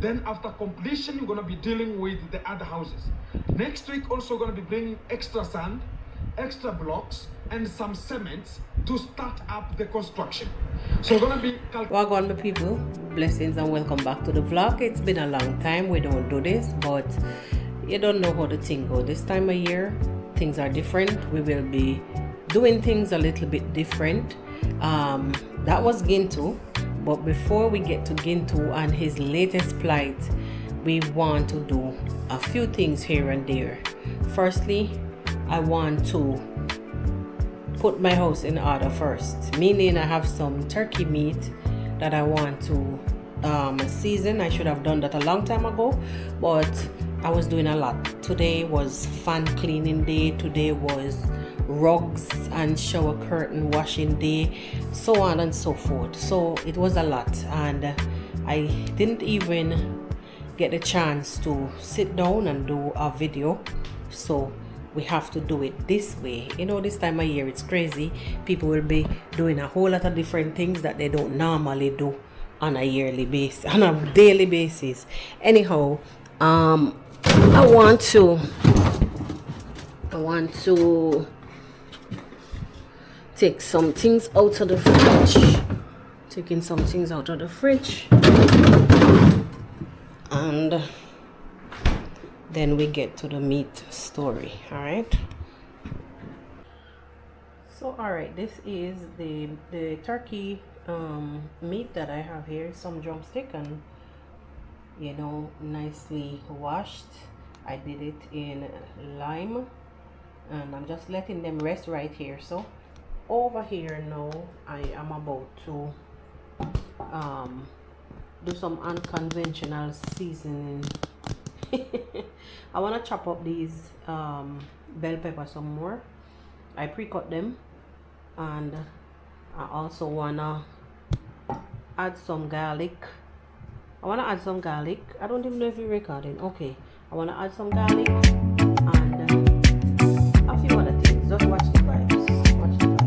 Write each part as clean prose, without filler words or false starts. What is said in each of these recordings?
Then after completion, you're going to be dealing with the other houses. Next week, also going to be bringing extra sand, extra blocks, and some cements to start up the construction. So we're going to be... Welcome, my people. Blessings and welcome back to the vlog. It's been a long time we don't do this, but you don't know how the thing goes. This time of year, things are different. We will be doing things a little bit different. That was Gintu. But before we get to Gintu and his latest plight, we want to do a few things here and there. Firstly, I want to put my house in order first, meaning I have some turkey meat that I want to season. I should have done that a long time ago, but I was doing a lot. Today was fan cleaning day. Today was rugs and shower curtain washing day, so on and so forth. So it was a lot, and I didn't even get the chance to sit down and do a video. So we have to do it this way. You know, this time of year it's crazy. People will be doing a whole lot of different things that they don't normally do on a yearly basis, on a daily basis. Anyhow, I want to take some things out of the fridge. Taking some things out of the fridge, and then we get to the meat story. All right. So all right, this is the turkey meat that I have here. Some drumstick, and you know, nicely washed. I did it in lime, and I'm just letting them rest right here. So over here now, I am about to do some unconventional seasoning. I want to chop up these bell peppers some more. I pre-cut them, and I also want to add some garlic. I don't even know if you're recording. Okay, I want to add some garlic and a few other things. Just watch the vibes. Watch the vibes.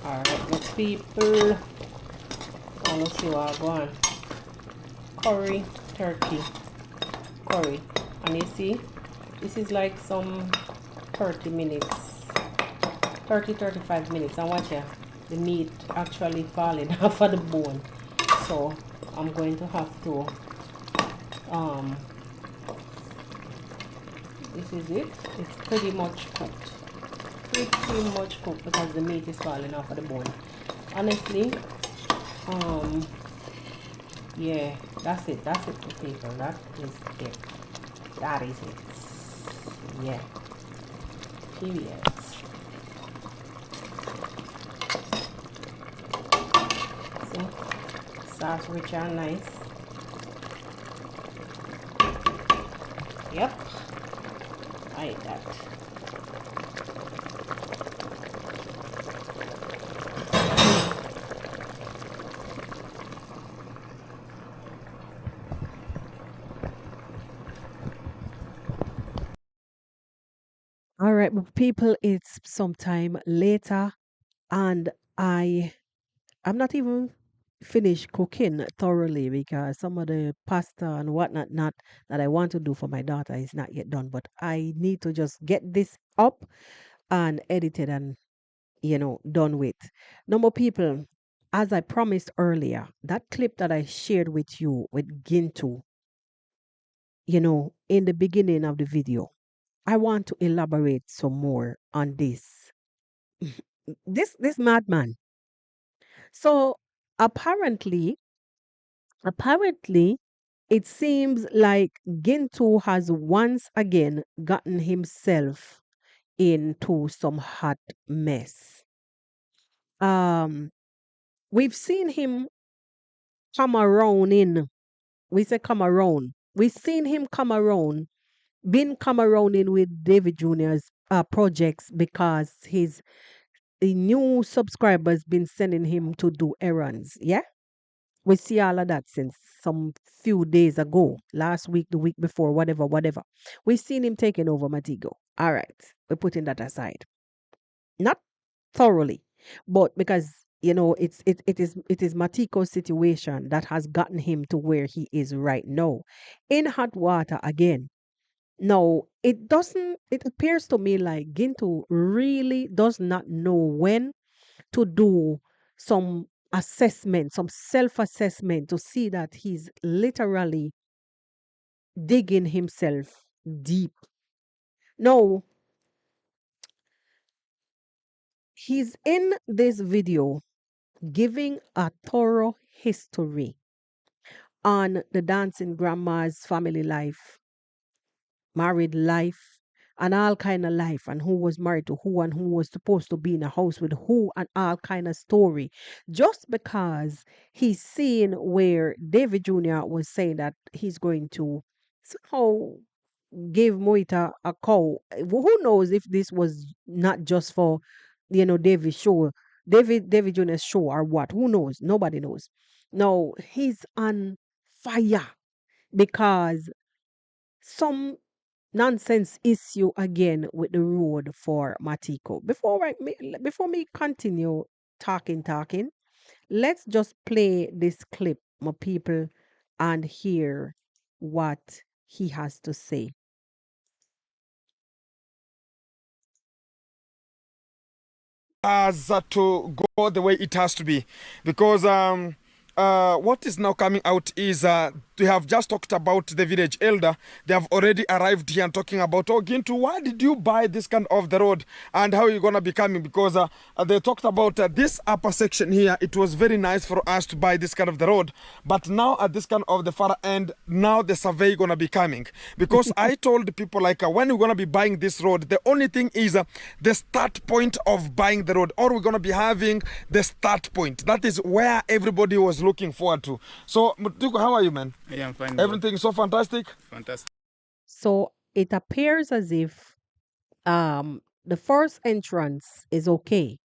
Alright, good people. Let's see what I go on. Curry, turkey, curry. And you see, this is like some 30 minutes, 35 minutes. And watch here, the meat actually falling off of the bone. So I'm going to have to, this is it. It's pretty much cooked. Pretty much cooked because the meat is falling off of the bone. Honestly, yeah, that's it, people. That is it. Yeah, period. sauce rich and nice. Yep, like that. All right, but people, it's sometime later, and I'm not even finished cooking thoroughly because some of the pasta and whatnot not that I want to do for my daughter is not yet done. But I need to just get this up and edited and done with. No more people. As I promised earlier, that clip that I shared with you with Gintu, in the beginning of the video, I want to elaborate some more on this. This madman. So apparently, it seems like Gintu has once again gotten himself into some hot mess. Um, we've seen him come around in. We say come around. We've seen him been come around in with David Jr.'s projects because the new subscribers been sending him to do errands. Yeah, we see all of that since some few days ago, last week, the week before, whatever, whatever. We've seen him taking over Matigo. All right, we're putting that aside. Not thoroughly, but because it is Matiko's situation that has gotten him to where he is right now, in hot water again. No, it appears to me like Gintu really does not know when to do some assessment, some self-assessment to see that he's literally digging himself deep. No, he's in this video giving a thorough history on the dancing grandma's family life, married life, and all kind of life, and who was married to who and who was supposed to be in a house with who and all kind of story. Just because he's seen where David Jr. was saying that he's going to somehow give Moita a cow. Who knows if this was not just for David show, David Jr.'s show or what? Who knows? Nobody knows. No, he's on fire because some nonsense issue again with the road for Matiko. Before me continue talking, let's just play this clip, my people, and hear what he has to say. Has to go the way it has to be, because what is now coming out is they have just talked about the village elder. They have already arrived here and talking about, oh Gintu, why did you buy this kind of the road and how you're gonna be coming, because they talked about this upper section here. It was very nice for us to buy this kind of the road, but now at this kind of the far end, now the survey gonna be coming, because I told people like when we're gonna be buying this road, the only thing is the start point of buying the road, or we're gonna be having the start point. That is where everybody was looking forward to. So Mutiko, how are you, man? Yeah, I'm fine. Everything so fantastic? Fantastic. So it appears as if the first entrance is okay,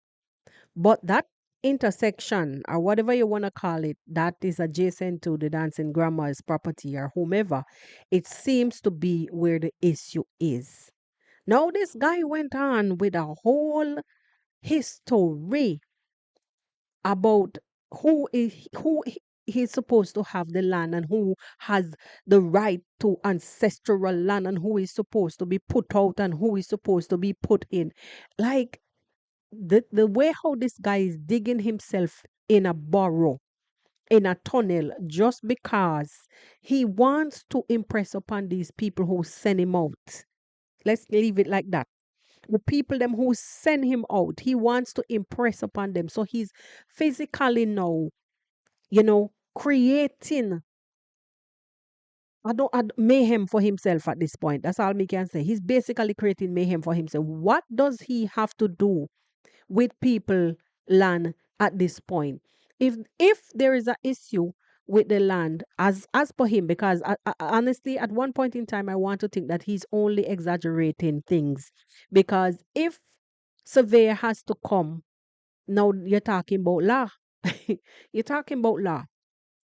but that intersection or whatever you want to call it that is adjacent to the dancing grandma's property or whomever, it seems to be where the issue is. Now this guy went on with a whole history about he's supposed to have the land and who has the right to ancestral land and who is supposed to be put out and who is supposed to be put in. Like the way how this guy is digging himself in a burrow, in a tunnel, just because he wants to impress upon these people who send him out. Let's leave it like that. The people them who send him out, he wants to impress upon them. So he's physically now, creating mayhem for himself at this point. That's all me can say. He's basically creating mayhem for himself. What does he have to do with people land at this point? If there is an issue, with the land as per him, because honestly at one point in time I want to think that he's only exaggerating things, because if surveyor has to come, now you're talking about law. You're talking about law.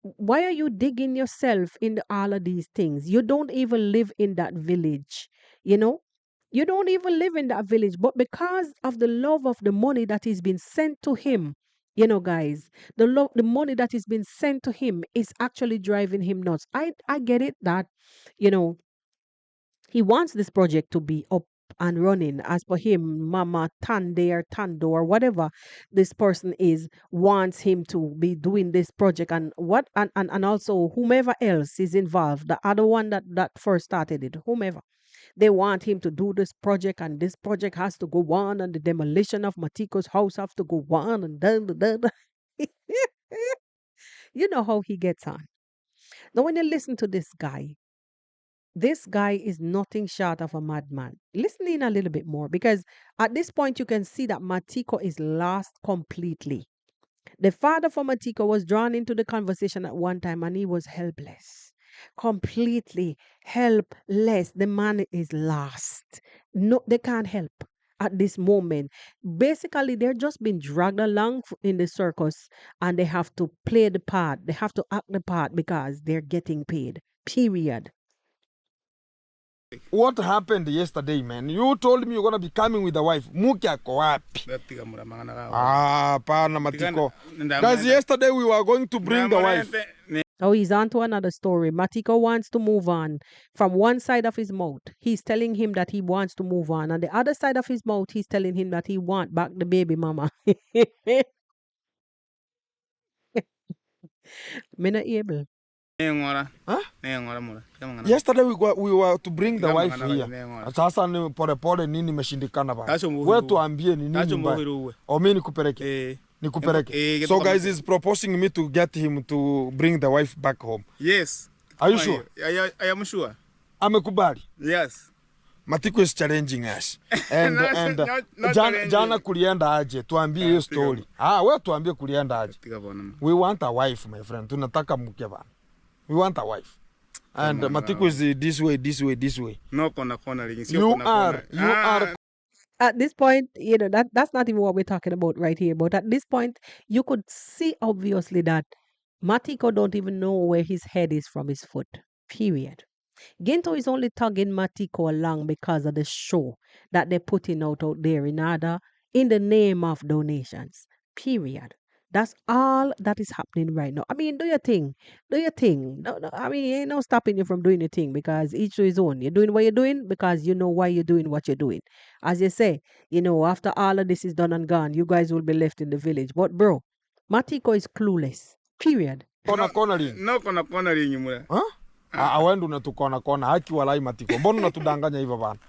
Why are you digging yourself in all of these things? You don't even live in that village, you know? You don't even live in that village, but because of the love of the money that is being sent to him, guys, the money that is being sent to him is actually driving him nuts. I get it that, you know, he wants this project to be up and running as per him, Mama Tande or Tando or whatever this person is wants him to be doing this project, and and also whomever else is involved, the other one that first started it, whomever. They want him to do this project, and this project has to go on, and the demolition of Matiko's house have to go on, and then. You know how he gets on. Now, when you listen to this guy is nothing short of a madman. Listen in a little bit more, because at this point you can see that Matiko is lost completely. The father for Matiko was drawn into the conversation at one time, and he was helpless. Completely helpless. The man is lost. No, they can't help at this moment. Basically, they're just being dragged along in the circus, and they have to play the part. They have to act the part because they're getting paid. Period. What happened yesterday, man? You told me you're gonna be coming with the wife. Muki ako wapi? Pana Matiko. Guys, yesterday we were going to bring the wife. Oh, he's on to another story. Matiko wants to move on. From one side of his mouth, he's telling him that he wants to move on. And the other side of his mouth, he's telling him that he wants back the baby mama. Me not able. Huh? Yesterday we were to bring the wife here. Sasa ni pole pole nini meshindikana bana. Wewe tuambie ni nini mbaya. O mimi nikupeleke. Nikupeleke. So guys is proposing me to get him to bring the wife back home. Yes. Are you sure? I am sure. Amekubali. Yes. Matiko is challenging us. And jana kulienda aje, tuambie hiyo story. Wewe tuambie kulienda aje. We want a wife, my friend. Tunataka mke bana. We want a wife. And Matiko is this way. No corner. You are. At this point, that's not even what we're talking about right here. But at this point, you could see obviously that Matiko don't even know where his head is from his foot. Period. Gintu is only tugging Matiko along because of the show that they're putting out there in the name of donations. Period. That's all that is happening right now. I mean, do your thing. Do your thing. No, I mean, ain't no stopping you from doing your thing, because each to his own. You're doing what you're doing because you know why you're doing what you're doing. As you say, after all of this is done and gone, you guys will be left in the village. But bro, Matiko is clueless. Period. Cornering. No cornering mura. Huh? Awendu unatukona haki walai Matiko. Mbona unatudanganya hivyo bana?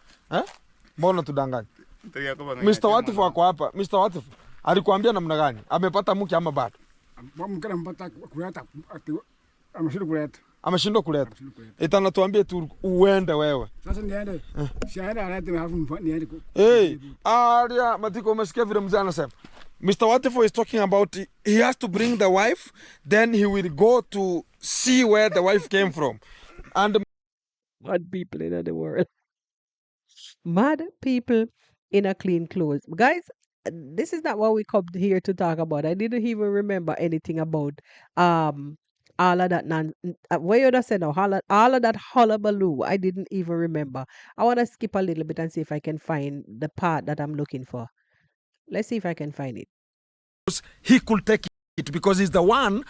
Mbona unatudanganya? Mr. Watifu wako hapa. Mr. Watifu alikuambia namna gani? Amepata mke ama bado? Mke anampata kuleta ameshindwa kuleta. Ameshindwa kuleta. Itana tuambie tu uende wewe. Sasa niende. Shaenda alete halafu niende. Aria Matiko, umesikia vile mzee anasema? Mr. Watifu is talking about he has to bring the wife, then he will go to see where the wife came from. And mad people in the world. Mad people in a clean clothes. Guys, this is not what we come here to talk about. I didn't even remember anything about all of that where you just said now, all of that hullabaloo. I didn't even remember. I want to skip a little bit and see if I can find the part that I'm looking for. Let's see if I can find it. He could take it because he's the one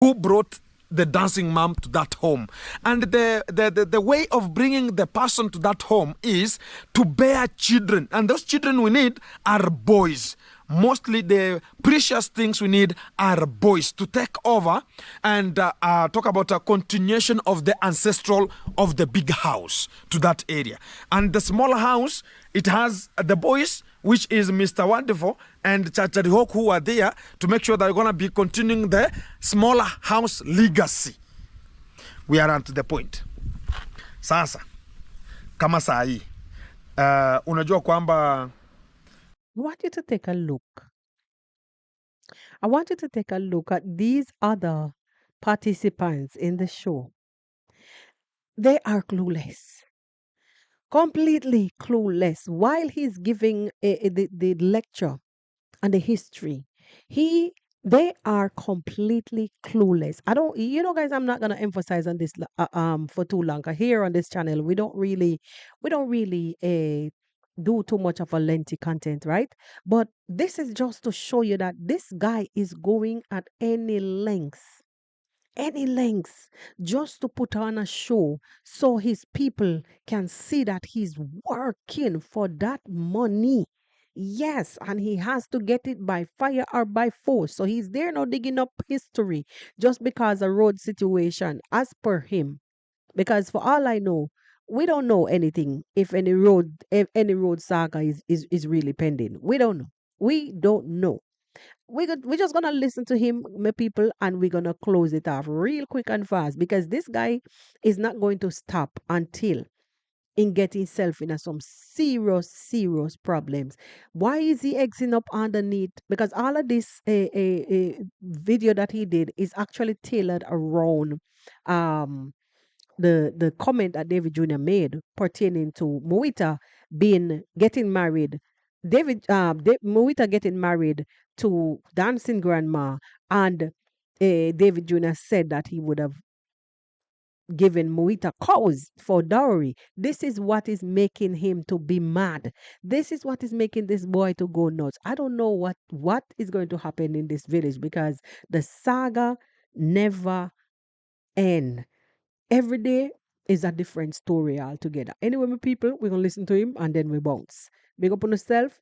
who brought the dancing mom to that home. And the way of bringing the person to that home is to bear children. And those children we need are boys. Mostly the precious things we need are boys to take over and talk about a continuation of the ancestral of the big house to that area. And the smaller house, it has the boys, which is Mr. Wonderful and Chachadihok, who are there to make sure that they're going to be continuing the smaller house legacy. We are on to the point. Sasa, kama saa hii, unajua kwamba I want you to take a look. I want you to take a look at these other participants in the show, they are clueless, completely clueless. While he's giving the lecture and the history, he they are completely clueless. I don't, guys, I'm not gonna emphasize on this for too long. 'Cause here on this channel, we don't really do too much of a lengthy content, right? But this is just to show you that this guy is going at any lengths just to put on a show so his people can see that he's working for that money. Yes, and he has to get it by fire or by force. So he's there now digging up history just because a road situation, as per him. Because for all I know, we don't know anything if any road saga is really pending. We don't know. We don't know. We're just gonna listen to him, my people, and we're gonna close it off real quick and fast because this guy is not going to stop until in get himself in some serious problems. Why is he Xing up underneath? Because all of this video that he did is actually tailored around um the comment that David Jr. made pertaining to Muita getting married. Muita getting married to dancing grandma, and David Jr. said that he would have given Muita cows for dowry. This is what is making him to be mad. This is what is making this boy to go nuts. I don't know what is going to happen in this village because the saga never ends. Every day is a different story altogether. Anyway, my people, we're gonna listen to him and then we bounce. Big up on yourself,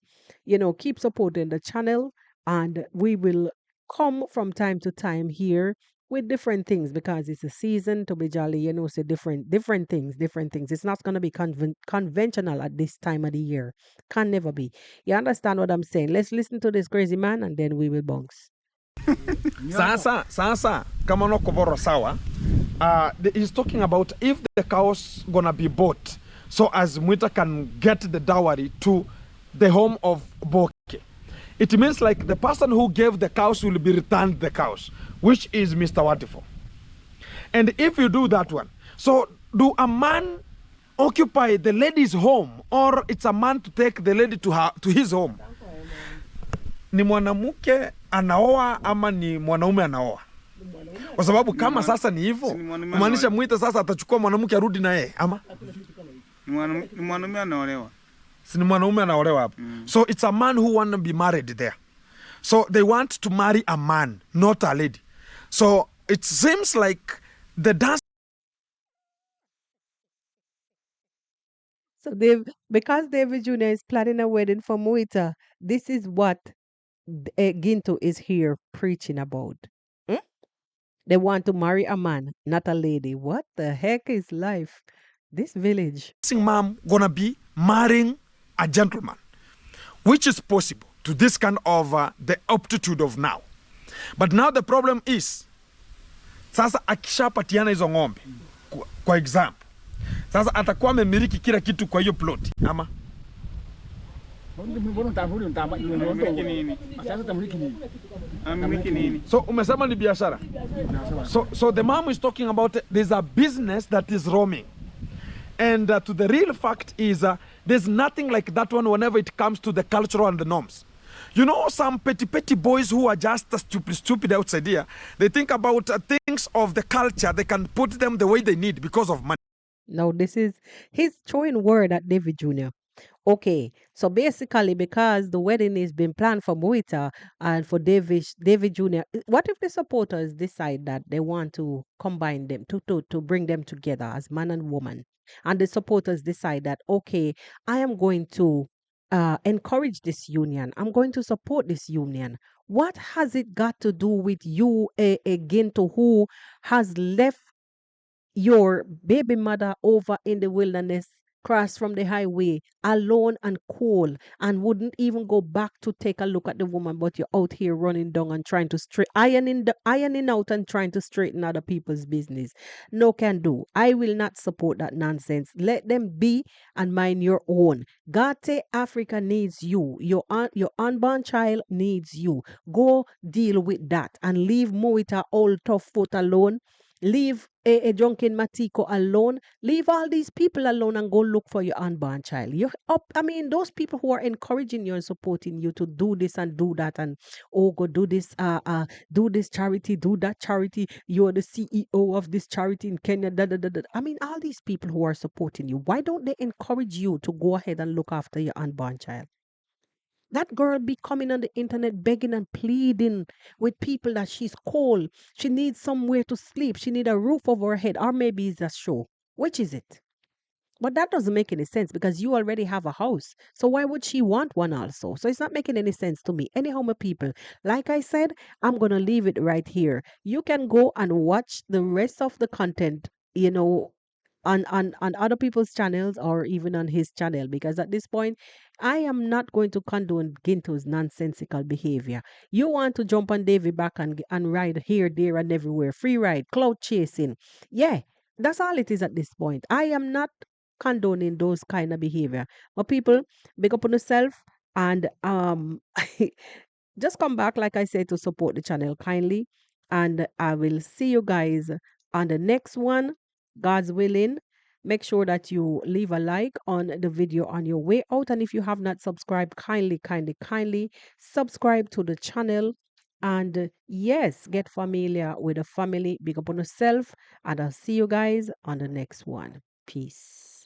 keep supporting the channel, and we will come from time to time here with different things because it's a season to be jolly, say different things. It's not gonna be conventional at this time of the year. Can never be. You understand what I'm saying? Let's listen to this crazy man and then we will bounce. Sasa, kama no koboro sawa. He's talking about if the cows gonna be bought so as Muita can get the dowry to the home of Boke. It means like the person who gave the cows will be returned the cows, which is Mr. Watifo. And if you do that one, so do a man occupy the lady's home or it's a man to take the lady to his home? Ni mwanamke anaoa ama ni mwanaume anaoa? Kwa sababu kama sasa ni hivyo, kumaanisha Muita sasa atachukua mwanamke arudi na yeye ama? Ni mwanaume anaolewa. Si ni mwanaume anaolewa hapo. So it's a man who want to be married there. So they want to marry a man, not a lady. So it seems like the dance. So because David Jr. is planning a wedding for Muita, this is what Gintu is here preaching about. They want to marry a man, not a lady. What the heck is life? This village. Mom gonna be marrying a gentleman, which is possible to this kind of the aptitude of now. But now the problem is, sasa akishapatiana hizo ng'ombe, kwa example, sasa atakuwa amemiliki kila kitu kwa hiyo plot, ama? So umesema ni biashara. So the mom is talking about there's a business that is roaming. And to the real fact is there's nothing like that one whenever it comes to the cultural and the norms. Some petty boys who are just stupid outside here, they think about things of the culture, they can put them the way they need because of money. Now he's throwing word at David Jr. Okay, so basically because the wedding is being planned for Muita and for David Jr., what if the supporters decide that they want to combine them, to bring them together as man and woman? And the supporters decide that, okay, I am going to encourage this union. I'm going to support this union. What has it got to do with you, Gintu, who has left your baby mother over in the wilderness cross from the highway alone and cold and wouldn't even go back to take a look at the woman, but you're out here running down and trying to ironing out and trying to straighten other people's business. No can do. I will not support that nonsense. Let them be and mind your own. Gate Africa needs you. Your unborn child needs you. Go deal with that and leave Moita old tough foot alone. Leave a Junkin Matiko alone. Leave all these people alone and go look for your unborn child. You're up. I mean, those people who are encouraging you and supporting you to do this and do that and oh, go do this charity, do that charity. You're the CEO of this charity in Kenya. Da, da, da, da. I mean, all these people who are supporting you, why don't they encourage you to go ahead and look after your unborn child? That girl be coming on the internet begging and pleading with people that she's cold. She needs somewhere to sleep. She need a roof over her head. Or maybe it's a show. Which is it? But that doesn't make any sense because you already have a house. So why would she want one also? So it's not making any sense to me. Anyhow, my people, like I said, I'm going to leave it right here. You can go and watch the rest of the content, on other people's channels or even on his channel because at this point I am not going to condone Gintu's nonsensical behavior. You want to jump on Davy back and ride here, there, and everywhere. Free ride, cloud chasing. Yeah, that's all it is at this point. I am not condoning those kind of behavior. But people, big up on yourself and just come back, like I said, to support the channel kindly. And I will see you guys on the next one. God's willing. Make sure that you leave a like on the video on your way out. And if you have not subscribed, kindly subscribe to the channel. And yes, get familiar with the family. Big up on yourself. And I'll see you guys on the next one. Peace.